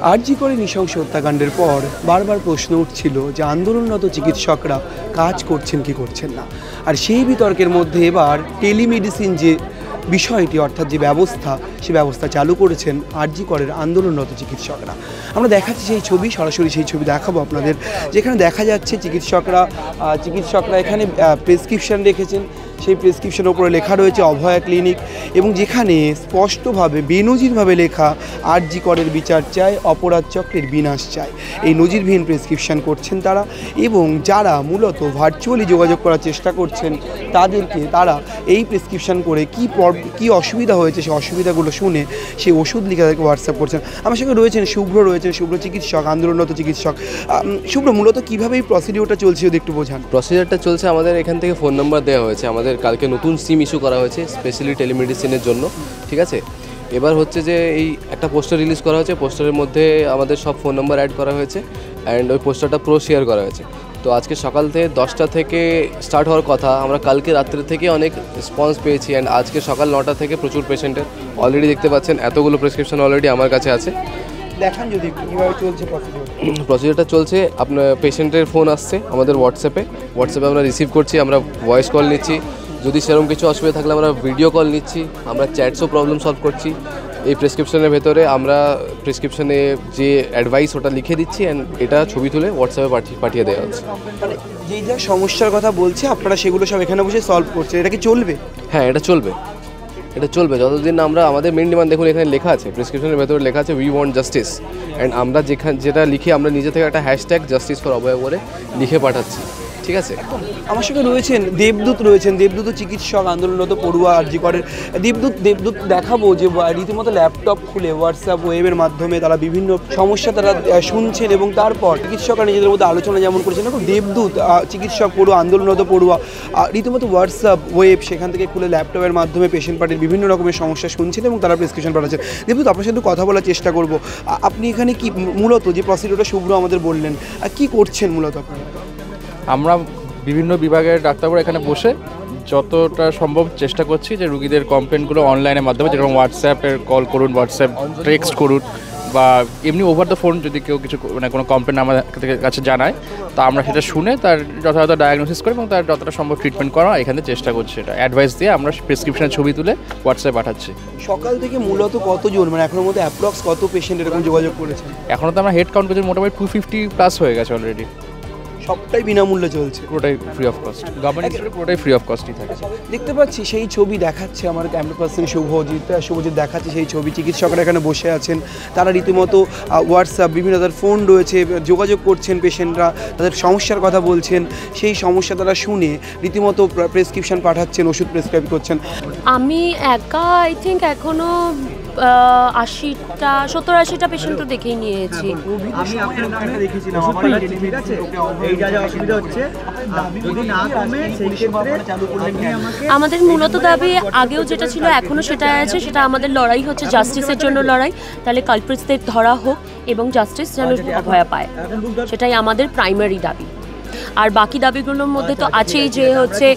আরজি করে নৃশংস হত্যাকাণ্ডের পর বারবার প্রশ্ন উঠছিল যে আন্দোলনরত চিকিৎসকরা কাজ করছেন কি করছেন না। আর সেই বিতর্কের মধ্যে এবার টেলিমেডিসিন যে বিষয়টি অর্থাৎ যে ব্যবস্থা, সে ব্যবস্থা চালু করেছেন আরজি করের আন্দোলনরত চিকিৎসকরা। আমরা দেখাচ্ছি সেই ছবি, সরাসরি সেই ছবি দেখাবো আপনাদের, যেখানে দেখা যাচ্ছে চিকিৎসকরা এখানে প্রেসক্রিপশন রেখেছেন। সেই প্রেসক্রিপশনের উপরে লেখা রয়েছে অভয়া ক্লিনিক, এবং যেখানে স্পষ্টভাবে বেনজিরভাবে লেখা আরজি করের বিচার চাই, অপরাধ চক্রের বিনাশ চাই। এই নজিরবিহীন প্রেসক্রিপশন করছেন তারা, এবং যারা মূলত ভার্চুয়ালি যোগাযোগ করার চেষ্টা করছেন তারা এই প্রেসক্রিপশন করে কি অসুবিধা হয়েছে সেই অসুবিধাগুলো শুনে সেই ওষুধ লিখে তাদেরকে হোয়াটসঅ্যাপ করছেন। আমার সঙ্গে শুভ্র চিকিৎসক, আন্দোলনরত চিকিৎসক। শুভ্র, মূলত কীভাবে এই প্রসিডিওরটা চলছে যদি একটু বোঝান। প্রসিডিওরটা চলছে, আমাদের এখান থেকে ফোন নাম্বার দেওয়া হয়েছে, আমাদের কালকে নতুন সিম ইস্যু করা হয়েছে স্পেশালি টেলিমেডিসিনের জন্য, ঠিক আছে। এবার হচ্ছে যে এই একটা পোস্টার রিলিজ করা হয়েছে, পোস্টারের মধ্যে আমাদের সব ফোন নাম্বার অ্যাড করা হয়েছে অ্যান্ড ওই পোস্টারটা পুরো শেয়ার করা হয়েছে। তো আজকে সকাল থেকে 10টা থেকে স্টার্ট হওয়ার কথা, আমরা কালকে রাত্রে থেকে অনেক রেসপন্স পেয়েছি অ্যান্ড আজকে সকাল 9টা থেকে প্রচুর পেশেন্টের অলরেডি দেখতে পাচ্ছেন এতগুলো প্রেসক্রিপশন অলরেডি আমার কাছে আছে। দেখান যদি কীভাবে চলছে প্রসিডিওরটা চলছে। আপনার পেশেন্টের ফোন আসছে আমাদের হোয়াটসঅ্যাপে আমরা রিসিভ করছি, আমরা ভয়েস কল নিচ্ছি, যদি সেরকম কিছু অসুবিধা থাকলে আমরা ভিডিও কল নিচ্ছি, আমরা চ্যাটসও প্রবলেম সলভ করছি। এই প্রেসক্রিপশনের ভেতরে আমরা প্রেসক্রিপশনে যে অ্যাডভাইস ওটা লিখে দিচ্ছি অ্যান্ড এটা ছবি তুলে হোয়াটসঅ্যাপে পাঠিয়ে দেওয়া হচ্ছে। মানে যেই যা সমস্যার কথা বলছে আপনারা সেগুলো সব এখানে বসে সলভ করছে, এটা কি চলবে? হ্যাঁ, এটা চলবে যতদিন না আমরা, আমাদের মেন ডিমান্ড দেখুন এখানে লেখা আছে, প্রেসক্রিপশনের ভেতরে লেখা আছে উই ওয়ান্ট জাস্টিস, অ্যান্ড আমরা যেটা লিখি আমরা নিজে থেকে একটা হ্যাশট্যাগ জাস্টিস ফর অভয়া করে লিখে পাঠাচ্ছি, ঠিক আছে। আমার সঙ্গে দেবদূত চিকিৎসক, আন্দোলনরত পড়ুয়া আরজি করের। দেবদূত দেখাবো যে রীতিমতো ল্যাপটপ খুলে হোয়াটসঅ্যাপ ওয়েবের মাধ্যমে তারা বিভিন্ন সমস্যা তারা শুনছেন, এবং তারপর চিকিৎসকরা নিজেদের মধ্যে আলোচনা যেমন করেছেন। দেখুন, দেবদূত চিকিৎসক পড়ুয়া, আন্দোলনরত পড়ুয়া রীতিমতো হোয়াটসঅ্যাপ ওয়েব সেখান থেকে খুলে ল্যাপটপের মাধ্যমে পেশেন্ট পার্টির বিভিন্ন রকমের সমস্যা শুনছেন এবং তারা প্রেসক্রিপশন পাঠাচ্ছেন। দেবদূত, আপনার সাথে কথা বলার চেষ্টা করবো। আপনি এখানে কি মূলত যে প্রসিডিওরটা শুভ্র আমাদের বললেন, কি করছেন মূলত আপনারা? আমরা বিভিন্ন বিভাগের ডাক্তাররা এখানে বসে যতটা সম্ভব চেষ্টা করছি যে রুগীদের কমপ্লেনগুলো অনলাইনের মাধ্যমে, যেরকম হোয়াটসঅ্যাপের কল করুন, হোয়াটসঅ্যাপ টেক্সট করুন, বা এমনি ওভার দ্য ফোন যদি কেউ কিছু কোনো কমপ্লেন আমাদের কাছে জানায়, তা আমরা সেটা শুনে তার যথাযথ ডায়াগনোসিস করি এবং তার যতটা সম্ভব ট্রিটমেন্ট করা এখানে চেষ্টা করছি। এটা অ্যাডভাইস দিয়ে আমরা প্রেসক্রিপশনের ছবি তুলে হোয়াটসঅ্যাপে পাঠাচ্ছি। সকাল থেকে মূলত কতজন, মানে এখনোর মধ্যে অ্যাপ্রক্স কত পেশেন্ট এরকম যোগাযোগ করেছে? এখনও তো আমরা হেড কাউন্ট করছি, মোটামুটি 250+ হয়ে গেছে অলরেডি। সবটাই বিনামূল্যে চলছে, পুরোটাই ফ্রি অফ কস্ট, গভর্নমেন্ট পুরোটাই ফ্রি অফ কস্টই থাকে। দেখতে পাচ্ছি সেই ছবি দেখাচ্ছে আমার ক্যামেরা পার্সন শুভজিৎ দেখাচ্ছে সেই ছবি। চিকিৎসকরা এখানে বসে আছেন, তারা রীতিমতো হোয়াটসঅ্যাপ, বিভিন্ন তাদের ফোন রয়েছে, যোগাযোগ করছেন পেশেন্টরা, তাদের সমস্যার কথা বলছেন, সেই সমস্যা তারা শুনে রীতিমতো প্রেসক্রিপশন পাঠাচ্ছেন, ওষুধ প্রেসক্রাইব করছেন। আমি একা আই থিঙ্ক এখনও 70-80টা পেশেন্টও দেখেই নিয়েছি। আমাদের মূলত দাবি আগেও যেটা ছিল এখনও সেটাই আছে, সেটা আমাদের লড়াই হচ্ছে জাস্টিসের জন্য লড়াই। তাহলে কালপ্রিটসদের ধরা হোক এবং জাস্টিস যেন অভয়া পায়, সেটাই আমাদের প্রাইমারি দাবি। আর বাকি দাবিগুলোর মধ্যে তো আছেই যে হচ্ছে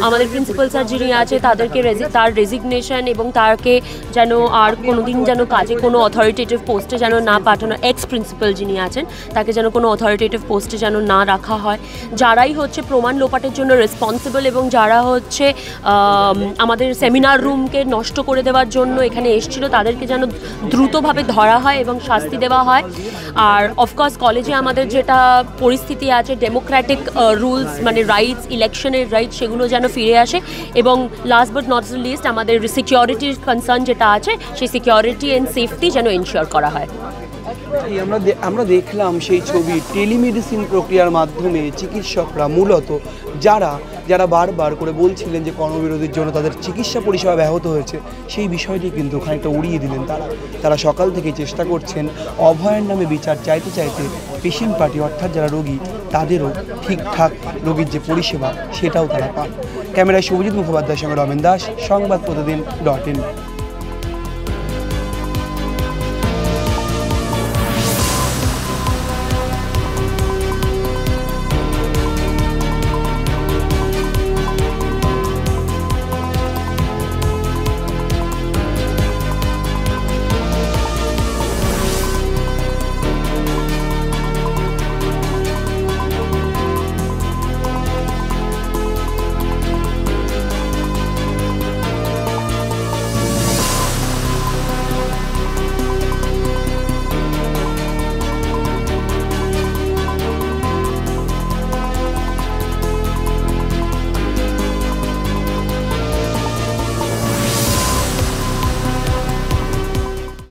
আমাদের প্রিন্সিপাল স্যার যিনি আছে তাদেরকে তার রেজিগনেশন, এবং তাকে যেন আর কোনোদিন যেন কাজে কোনো অথরিটেটিভ পোস্টে যেন না পাঠানো, এক্স প্রিন্সিপাল যিনি আছেন তাকে যেন কোনো অথরিটেটিভ পোস্টে যেন না রাখা হয়। যারাই হচ্ছে প্রমাণ লোপাটের জন্য রেসপন্সিবল এবং যারা হচ্ছে আমাদের সেমিনার রুমকে নষ্ট করে দেওয়ার জন্য এখানে এসেছিল, তাদেরকে যেন দ্রুতভাবে ধরা হয় এবং শাস্তি দেওয়া হয়। আর অফকোর্স কলেজে আমাদের যেটা পরিস্থিতি আছে, ডেমোক্রেটিক রুলস মানে রাইটস, ইলেকশনের রাইটস, সেগুলো যেন ফিরে আসে। এবং last but not the least আমাদের সিকিউরিটির কনসার্ন যেটা আছে, সেই সিকিউরিটি অ্যান্ড সেফটি যেন এনশিওর করা হয়। আমরা দেখলাম সেই ছবি। টেলিমেডিসিন প্রক্রিয়ার মাধ্যমে চিকিৎসকরা মূলত যারা বারবার করে বলছিলেন যে কর্মবিরতির জন্য তাদের চিকিৎসা পরিষেবা ব্যাহত হয়েছে, সেই বিষয়টি কিন্তু খানিকটা উড়িয়ে দিলেন তারা সকাল থেকে চেষ্টা করছেন অভয়ের নামে বিচার চাইতে পেশেন্ট পার্টি অর্থাৎ যারা রোগী তাদেরও ঠিকঠাক রোগীর যে পরিষেবা সেটাও তারা পান। ক্যামেরায় শুভজিৎ মুখোপাধ্যায়ের সঙ্গে রমেন দাস, সংবাদ প্রতিদিন .in।